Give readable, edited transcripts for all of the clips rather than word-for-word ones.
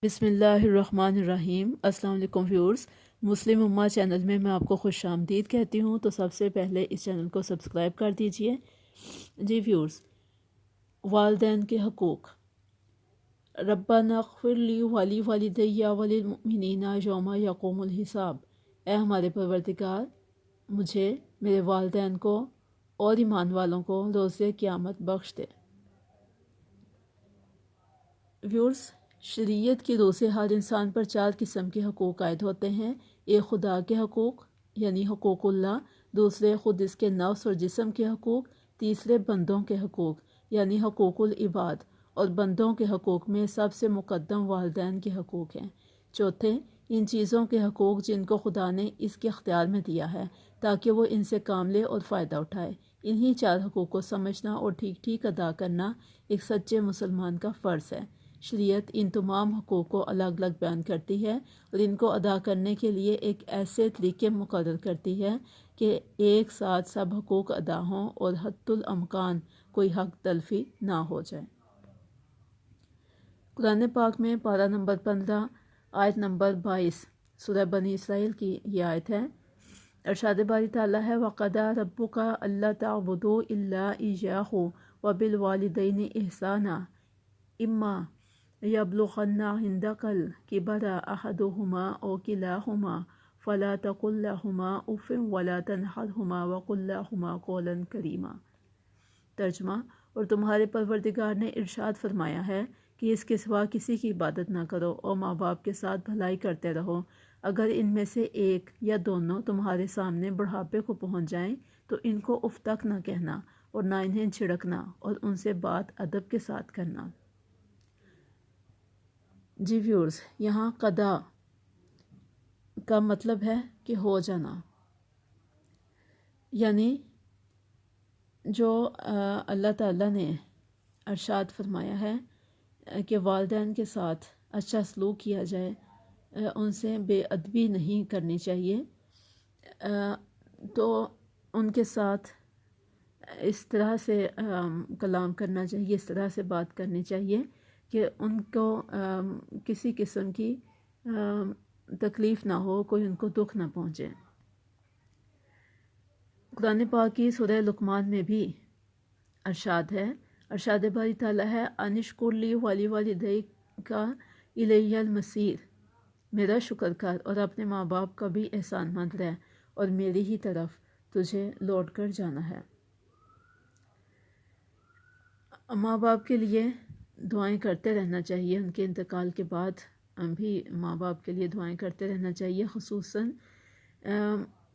بسم اللہ الرحمن الرحیم۔ السلام علیکم ویورز، مسلم امہ چینل میں میں آپ کو خوش آمدید کہتی ہوں۔ تو سب سے پہلے اس چینل کو سبسکرائب کر دیجئے۔ جی ویورز، والدین کے حقوق۔ ربنا اغفر لی ولی والدی وللمؤمنین یوم یقوم الحساب۔ اے ہمارے پروردگار، مجھے، میرے والدین کو اور ایمان والوں کو روز قیامت بخش دے۔ ویورز، شریعت کی روح سے ہر انسان پر 4 قسم کے حقوق عائد ہوتے ہیں۔ ایک خدا کے حقوق یعنی حقوق اللہ، دوسرے خود اس کے نفس اور جسم کے حقوق، تیسرے بندوں کے حقوق یعنی حقوق العباد، اور بندوں کے حقوق میں سب سے مقدم والدین کے حقوق ہیں۔ چوتھے، ان چیزوں کے حقوق جن کو خدا نے اس کے اختیار میں دیا ہے تاکہ وہ ان سے کام لے اور فائدہ اٹھائے۔ انہی 4 حقوق کو سمجھنا اور ٹھیک ٹھیک ادا کرنا ایک سچے مسلمان کا فرض ہے۔ شریعت ان تمام حقوق کو الگ الگ بیان کرتی ہے اور ان کو ادا کرنے کے لیے ایک ایسے طریقے مقرر کرتی ہے کہ ایک ساتھ سب حقوق ادا ہوں اور حتی الامکان کوئی حق تلفی نہ ہو جائے۔ قرآن پاک میں پارہ نمبر 15 آیت نمبر 22 سورہ بنی اسرائیل کی یہ آیت ہے۔ ارشاد باری تعالیٰ ہے وَقَضَىٰ رَبُّكَ أَلَّا تَعْبُدُوا إِلَّا إِيَّاهُ وَبِالْوَالِدَيْنِ إِحْسَانًا إِمَّا يَبْلُغَنَّ عِندَكَ الْكِبَرَ أَحَدُهُمَا أَوْ كِلَاهُمَا فَلَا تَقُل لَّهُمَا أُفٍّ وَلَا تَنْهَرْهُمَا وَقُل لَّهُمَا قَوْلًا كَرِيمًا۔ ترجمہ، اور تمہارے پروردگار نے ارشاد فرمایا ہے کہ اس کے سوا کسی کی عبادت نہ کرو اور ماں باپ کے ساتھ بھلائی کرتے رہو۔ اگر ان میں سے ایک یا دونوں تمہارے سامنے بڑھاپے کو پہنچ جائیں تو ان کو اف تک نہ کہنا اور نہ انہیں جھڑکنا اور ان سے بات ادب کے ساتھ کرنا۔ جی ویورز، یہاں قضا کا مطلب ہے کہ ہو جانا، یعنی جو اللہ تعالیٰ نے ارشاد فرمایا ہے کہ والدین کے ساتھ اچھا سلوک کیا جائے، ان سے بے ادبی نہیں کرنی چاہیے، تو ان کے ساتھ اس طرح سے کلام کرنا چاہیے، اس طرح سے بات کرنی چاہیے کہ ان کو کسی قسم کی تکلیف نہ ہو، کوئی ان کو دکھ نہ پہنچے۔ قرآن پاک کی سورہ لقمان میں بھی ارشاد ہے، ارشاد باری تعالیٰ ہے انشکر لی ولی والدیک الی المصیر، میرا شکر کر اور اپنے ماں باپ کا بھی احسان مند رہ اور میری ہی طرف تجھے لوٹ کر جانا ہے۔ ماں باپ کے لیے دعائیں کرتے رہنا چاہیے، ان کے انتقال کے بعد بھی ماں باپ کے لیے دعائیں کرتے رہنا چاہیے، خصوصاً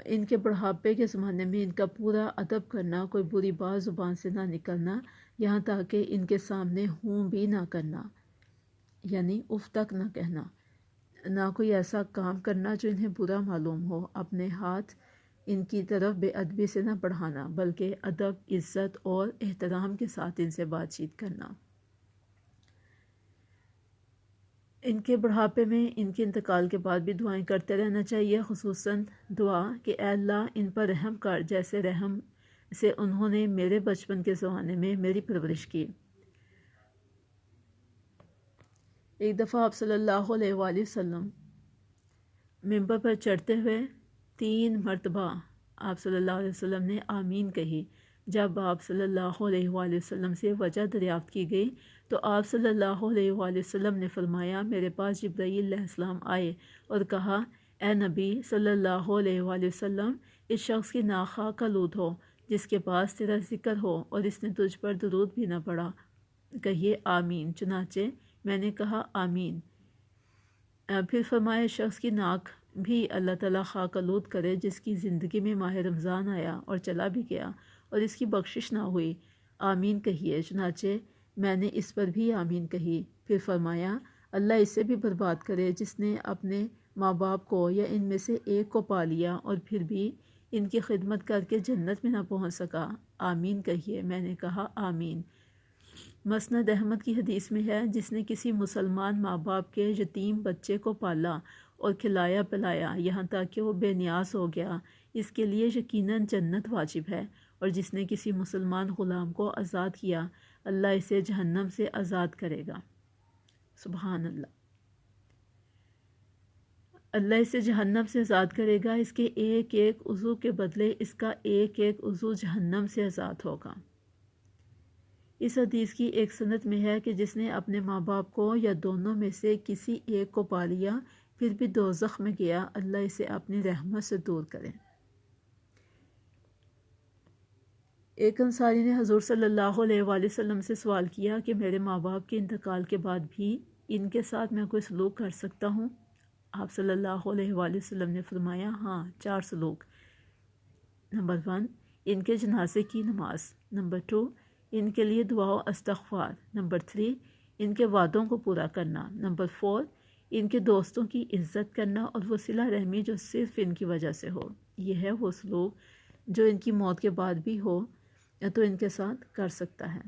ان کے بڑھاپے کے زمانے میں ان کا پورا ادب کرنا، کوئی بری بات زبان سے نہ نکلنا، یہاں تک کہ ان کے سامنے ہوں بھی نہ کرنا، یعنی اف تک نہ کہنا، نہ کوئی ایسا کام کرنا جو انہیں برا معلوم ہو، اپنے ہاتھ ان کی طرف بے ادبی سے نہ بڑھانا بلکہ ادب، عزت اور احترام کے ساتھ ان سے بات چیت کرنا۔ ان کے بڑھاپے میں، ان کے انتقال کے بعد بھی دعائیں کرتے رہنا چاہیے، خصوصاً دعا کہ اے اللہ ان پر رحم کر جیسے رحم سے انہوں نے میرے بچپن کے زمانے میں میری پرورش کی۔ ایک دفعہ آپ صلی اللہ علیہ وآلہ وسلم ممبر پر چڑھتے ہوئے 3 مرتبہ آپ صلی اللہ علیہ وسلم نے آمین کہی۔ جب آپ صلی اللہ علیہ وآلہ وسلم سے وجہ دریافت کی گئی تو آپ صلی اللہ علیہ وآلہ وسلم نے فرمایا میرے پاس جبرائیل علیہ السلام آئے اور کہا اے نبی صلی اللہ علیہ وآلہ وسلم، اس شخص کی ناک خواہ کا آلود ہو جس کے پاس تیرا ذکر ہو اور اس نے تجھ پر درود بھی نہ پڑھا، کہیے آمین۔ چنانچہ میں نے کہا آمین۔ پھر فرمایا اس شخص کی ناک بھی اللہ تعالیٰ خاک آلود کرے جس کی زندگی میں ماہ رمضان آیا اور چلا بھی گیا اور اس کی بخشش نہ ہوئی، آمین کہیے۔ چنانچہ میں نے اس پر بھی آمین کہی۔ پھر فرمایا اللہ اسے بھی برباد کرے جس نے اپنے ماں باپ کو یا ان میں سے ایک کو پا لیا اور پھر بھی ان کی خدمت کر کے جنت میں نہ پہنچ سکا، آمین کہیے۔ میں نے کہا آمین۔ مسند احمد کی حدیث میں ہے جس نے کسی مسلمان ماں باپ کے یتیم بچے کو پالا اور کھلایا پلایا یہاں تک کہ وہ بے نیاز ہو گیا، اس کے لیے یقیناً جنت واجب ہے، اور جس نے کسی مسلمان غلام کو آزاد کیا اللہ اسے جہنم سے آزاد کرے گا۔ سبحان اللہ۔ اللہ اسے جہنم سے آزاد کرے گا، اس کے ایک ایک عضو کے بدلے اس کا ایک ایک عضو جہنم سے آزاد ہوگا۔ اس حدیث کی ایک سند میں ہے کہ جس نے اپنے ماں باپ کو یا دونوں میں سے کسی ایک کو پا لیا پھر بھی دوزخ میں گیا، اللہ اسے اپنی رحمت سے دور کرے۔ ایک انصاری نے حضور صلی اللہ علیہ وآلہ وسلم سے سوال کیا کہ میرے ماں باپ کے انتقال کے بعد بھی ان کے ساتھ میں کوئی سلوک کر سکتا ہوں؟ آپ صلی اللہ علیہ وآلہ وسلم نے فرمایا ہاں، 4 سلوک۔ نمبر 1، ان کے جنازے کی نماز۔ نمبر 2، ان کے لیے دعا و استغفار۔ نمبر 3، ان کے وعدوں کو پورا کرنا۔ نمبر 4، ان کے دوستوں کی عزت کرنا اور وہ صلہ رحمی جو صرف ان کی وجہ سے ہو۔ یہ ہے وہ سلوک جو ان کی موت کے بعد بھی ہو تو ان کے ساتھ کر سکتا ہے۔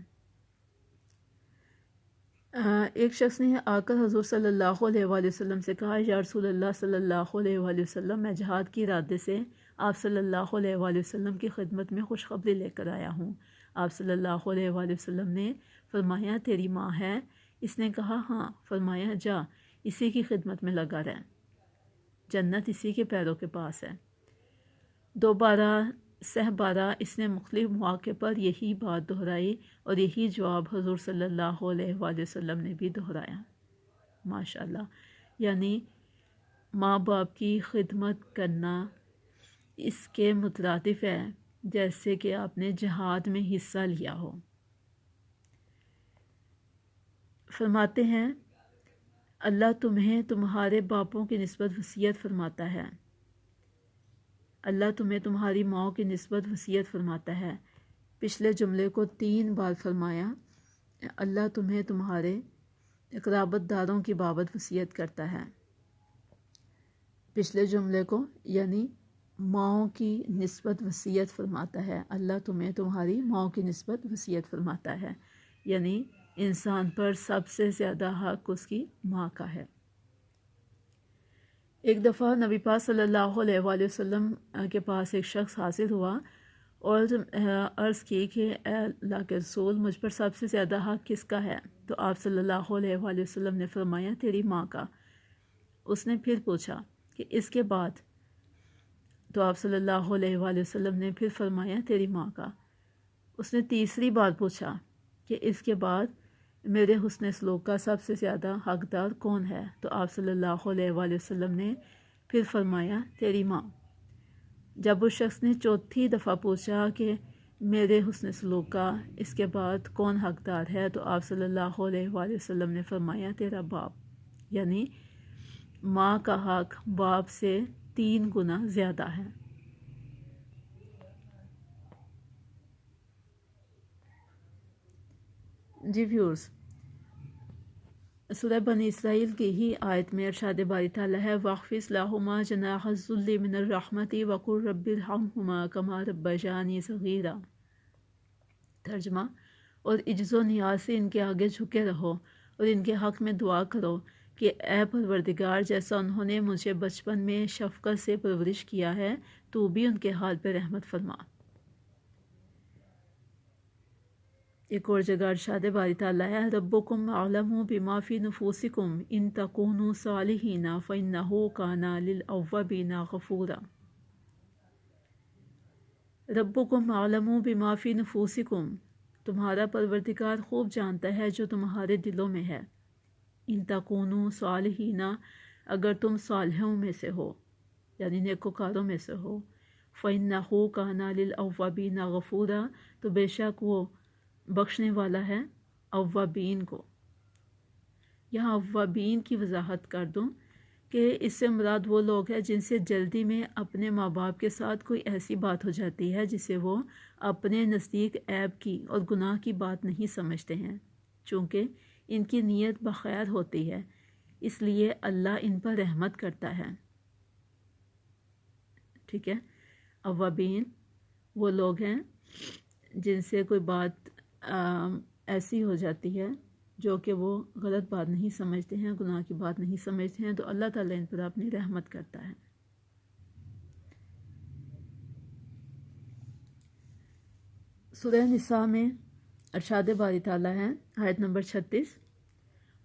ایک شخص نے آ کر حضور صلی اللہ علیہ وآلہ وسلم سے کہا، یا رسول اللہ صلی اللہ علیہ وآلہ وسلم، میں جہاد کی ارادے سے آپ صلی اللہ علیہ وآلہ وسلم کی خدمت میں خوشخبری لے کر آیا ہوں۔ آپ صلی اللہ علیہ وآلہ وسلم نے فرمایا تیری ماں ہے؟ اس نے کہا ہاں۔ فرمایا جا اسی کی خدمت میں لگا رہ، جنت اسی کے پیروں کے پاس ہے۔ 2 بارہ سہ بارہ اس نے مختلف مواقع پر یہی بات دہرائی اور یہی جواب حضور صلی اللہ علیہ وآلہ وسلم نے بھی دہرایا۔ ماشاءاللہ، یعنی ماں باپ کی خدمت کرنا اس کے مترادف ہے جیسے کہ آپ نے جہاد میں حصہ لیا ہو۔ فرماتے ہیں اللہ تمہیں تمہارے باپوں کی نسبت وصیت فرماتا ہے، اللہ تمہیں تمہاری ماں کی نسبت وصیت فرماتا ہے۔ پچھلے جملے کو 3 بار فرمایا، اللہ تمہیں تمہارے قرابت داروں کی بابت وصیت کرتا ہے۔ پچھلے جملے کو یعنی ماؤں کی نسبت وصیت فرماتا ہے، اللہ تمہیں تمہاری ماؤں کی نسبت وصیت فرماتا ہے، یعنی انسان پر سب سے زیادہ حق اس کی ماں کا ہے۔ ایک دفعہ نبی پاک صلی اللہ علیہ وآلہ وسلم کے پاس ایک شخص حاضر ہوا اور عرض کی کہ اے اللہ کے رسول، مجھ پر سب سے زیادہ حق کس کا ہے؟ تو آپ صلی اللہ علیہ وآلہ وسلم نے فرمایا تیری ماں کا۔ اس نے پھر پوچھا کہ اس کے بعد؟ تو آپ صلی اللہ علیہ وآلہ وسلم نے پھر فرمایا تیری ماں کا۔ اس نے تیسری بار پوچھا کہ اس کے بعد میرے حسن سلوک کا سب سے زیادہ حقدار کون ہے؟ تو آپ صلی اللہ علیہ وآلہ وسلم نے پھر فرمایا تیری ماں۔ جب اس شخص نے چوتھی دفعہ پوچھا کہ میرے حسن سلوک کا اس کے بعد کون حقدار ہے؟ تو آپ صلی اللہ علیہ وآلہ وسلم نے فرمایا تیرا باپ، یعنی ماں کا حق باپ سے 3 گنا زیادہ ہے۔ جی ویورز، سورہ بنی اسرائیل کی ہی آیت میں ارشاد باری تعالیٰ ہے وَاخْفِضْ لَهُمَا جَنَاحَ الذُّلِّ مِنَ الرَّحْمَةِ وَقُلْ رَبِّ ارْحَمْهُمَا كَمَا رَبَّيَانِي صَغِيرًا۔ ترجمہ، اور عجز و نیاز سے ان کے آگے جھکے رہو اور ان کے حق میں دعا کرو کہ اے پروردگار، جیسا انہوں نے مجھے بچپن میں شفقت سے پرورش کیا ہے تو بھی ان کے حال پہ رحمت فرما۔ ایک اور جگہ ارشاد باری تعالیٰ ہے ربکم اعلم بما فی نفوسکم ان تکونوا صالحین فانہ کان للأوابین غفورا۔ ربکم اعلم بما فی نفوسکم، تمہارا پروردگار خوب جانتا ہے جو تمہارے دلوں میں ہے۔ ان تکونوا صالحین، اگر تم صالحوں میں سے ہو یعنی نیکوکاروں میں سے ہو، فانہ کان للأوابین غفورا، تو بے شک وہ بخشنے والا ہے اوابین کو۔ یہاں اوابین کی وضاحت کر دوں کہ اس سے مراد وہ لوگ ہیں جن سے جلدی میں اپنے ماں باپ کے ساتھ کوئی ایسی بات ہو جاتی ہے جسے وہ اپنے نزدیک عیب کی اور گناہ کی بات نہیں سمجھتے ہیں، چونکہ ان کی نیت بخیر ہوتی ہے اس لیے اللہ ان پر رحمت کرتا ہے۔ ٹھیک ہے، اوابین وہ لوگ ہیں جن سے کوئی بات ایسی ہو جاتی ہے جو کہ وہ غلط بات نہیں سمجھتے ہیں، گناہ کی بات نہیں سمجھتے ہیں، تو اللہ تعالیٰ ان پر اپنی رحمت کرتا ہے۔ سورہ نساء میں ارشاد باری تعالیٰ ہے آیت نمبر 36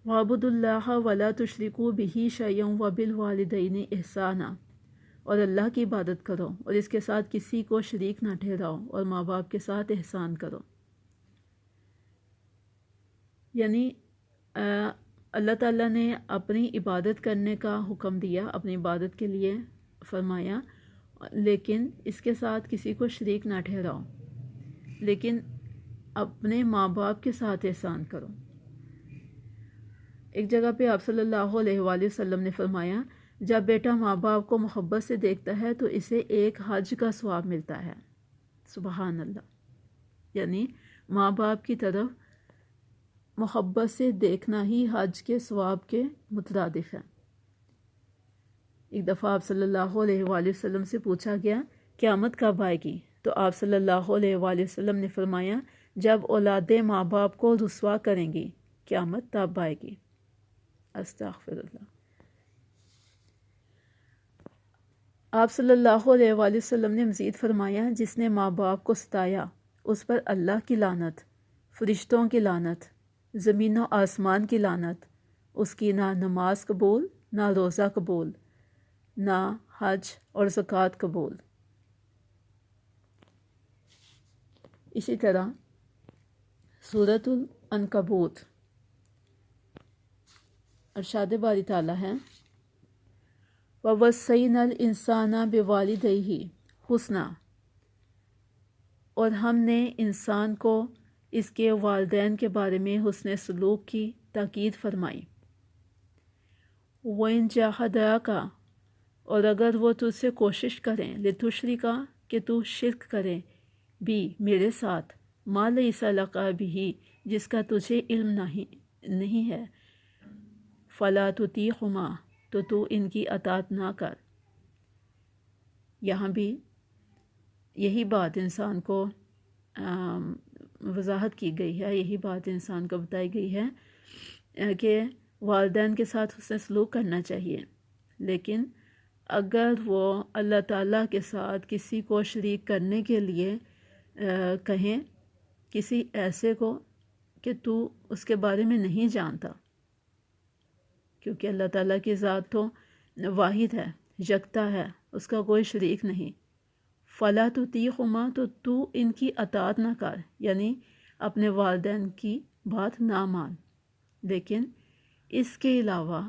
وَاعْبُدُوا اللَّهَ وَلَا تُشْرِكُوا بِهِ شَيْئًا وَبِالْوَالِدَيْنِ إِحْسَانًا، اور اللہ کی عبادت کرو اور اس کے ساتھ کسی کو شریک نہ ٹھہراؤ، اور ماں باپ کے ساتھ احسان کرو۔ یعنی اللہ تعالیٰ نے اپنی عبادت کرنے کا حکم دیا، اپنی عبادت کے لیے فرمایا، لیکن اس کے ساتھ کسی کو شریک نہ ٹھہراؤ، لیکن اپنے ماں باپ کے ساتھ احسان کرو۔ ایک جگہ پہ آپ صلی اللہ علیہ وآلہ وسلم نے فرمایا، جب بیٹا ماں باپ کو محبت سے دیکھتا ہے تو اسے ایک حج کا ثواب ملتا ہے۔ سبحان اللہ، یعنی ماں باپ کی طرف محبت سے دیکھنا ہی حج کے ثواب کے مترادف ہے۔ ایک دفعہ آپ صلی اللہ علیہ وآلہ وسلم سے پوچھا گیا قیامت کب آئے گی؟ تو آپ صلی اللہ علیہ وآلہ وسلم نے فرمایا، جب اولادیں ماں باپ کو رسوا کریں گی قیامت تب آئے گی۔ استغفر اللہ۔ آپ صلی اللہ علیہ وآلہ وسلم نے مزید فرمایا، جس نے ماں باپ کو ستایا اس پر اللہ کی لعنت، فرشتوں کی لعنت، زمین و آسمان کی لعنت، اس کی نہ نماز قبول، نہ روزہ قبول، نہ حج اور زکوٰۃ قبول۔ اسی طرح سورۃ العنکبوت، ارشاد باری تعالیٰ ہے، وَوَصَّيْنَا الْإِنسَانَ بِوَالِدَيْهِ حُسْنًا، اور ہم نے انسان کو اس کے والدین کے بارے میں حسن سلوک کی تاکید فرمائی۔ وَإِن جَاهَدَاكَ، اور اگر وہ تجھ سے کوشش کریں، لِتُشْرِكَ، کہ تو شرک کرے، بھی میرے ساتھ، مَا لَيْسَ لَكَ بِهِ، جس کا تجھے علم نہیں ہے، فَلَا تُطِيعْهُمَا، تو ان کی اطاعت نہ کر۔ یہاں بھی یہی بات انسان کو وضاحت کی گئی ہے، یہی بات انسان کو بتائی گئی ہے کہ والدین کے ساتھ حسن سلوک کرنا چاہیے، لیکن اگر وہ اللہ تعالیٰ کے ساتھ کسی کو شریک کرنے کے لیے کہیں، کسی ایسے کو کہ تو اس کے بارے میں نہیں جانتا، کیونکہ اللہ تعالیٰ کی ذات تو واحد ہے، یکتا ہے، اس کا کوئی شریک نہیں، فَلَا تُطِيعْهُمَا، تو ان کی اطاعت نہ کر، یعنی اپنے والدین کی بات نہ مان، لیکن اس کے علاوہ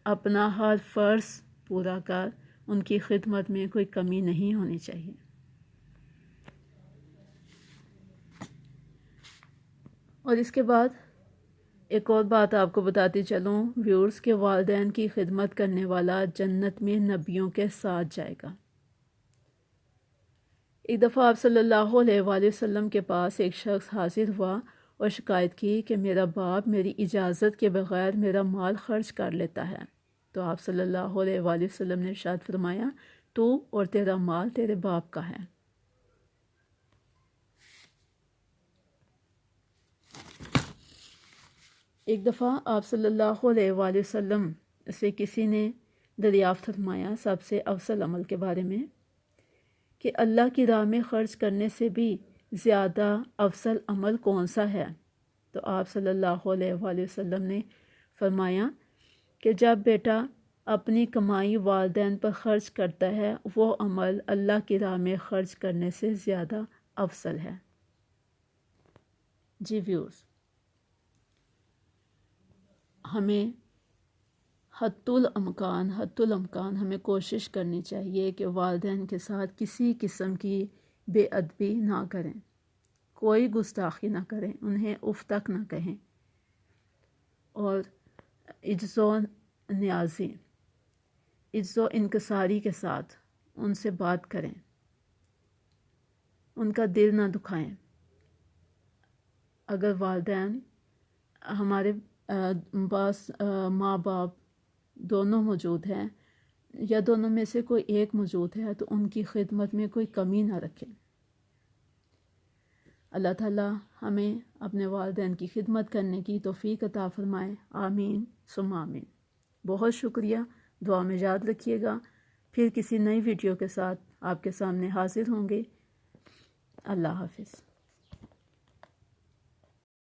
اپنا ہر فرض پورا کر، ان کی خدمت میں کوئی کمی نہیں ہونی چاہیے۔ اور اس کے بعد ایک اور بات آپ کو بتاتی چلوں ویورز، کے والدین کی خدمت کرنے والا جنت میں نبیوں کے ساتھ جائے گا۔ ایک دفعہ آپ صلی اللہ علیہ وآلہ وسلم کے پاس ایک شخص حاضر ہوا اور شکایت کی کہ میرا باپ میری اجازت کے بغیر میرا مال خرچ کر لیتا ہے۔ تو آپ صلی اللہ علیہ وآلہ وسلم نے ارشاد فرمایا، تو اور تیرا مال تیرے باپ کا ہے۔ ایک دفعہ آپ صلی اللہ علیہ وآلہ وسلم سے کسی نے دریافت فرمایا سب سے افضل عمل کے بارے میں، کہ اللہ کی راہ میں خرچ کرنے سے بھی زیادہ افضل عمل کون سا ہے؟ تو آپ صلی اللہ علیہ وآلہ وسلم نے فرمایا کہ جب بیٹا اپنی کمائی والدین پر خرچ کرتا ہے، وہ عمل اللہ کی راہ میں خرچ کرنے سے زیادہ افضل ہے۔ جی ویورز، ہمیں حتی الامکان ہمیں کوشش کرنی چاہیے کہ والدین کے ساتھ کسی قسم کی بے ادبی نہ کریں، کوئی گستاخی نہ کریں، انہیں اف تک نہ کہیں، اور عجز و نیازی، عجز و انکساری کے ساتھ ان سے بات کریں، ان کا دل نہ دکھائیں۔ اگر والدین ہمارے پاس ماں باپ دونوں موجود ہیں یا دونوں میں سے کوئی ایک موجود ہے تو ان کی خدمت میں کوئی کمی نہ رکھیں۔ اللہ تعالیٰ ہمیں اپنے والدین کی خدمت کرنے کی توفیق عطا فرمائے، آمین ثم آمین۔ بہت شکریہ، دعا میں یاد رکھیے گا، پھر کسی نئی ویڈیو کے ساتھ آپ کے سامنے حاضر ہوں گے۔ اللہ حافظ۔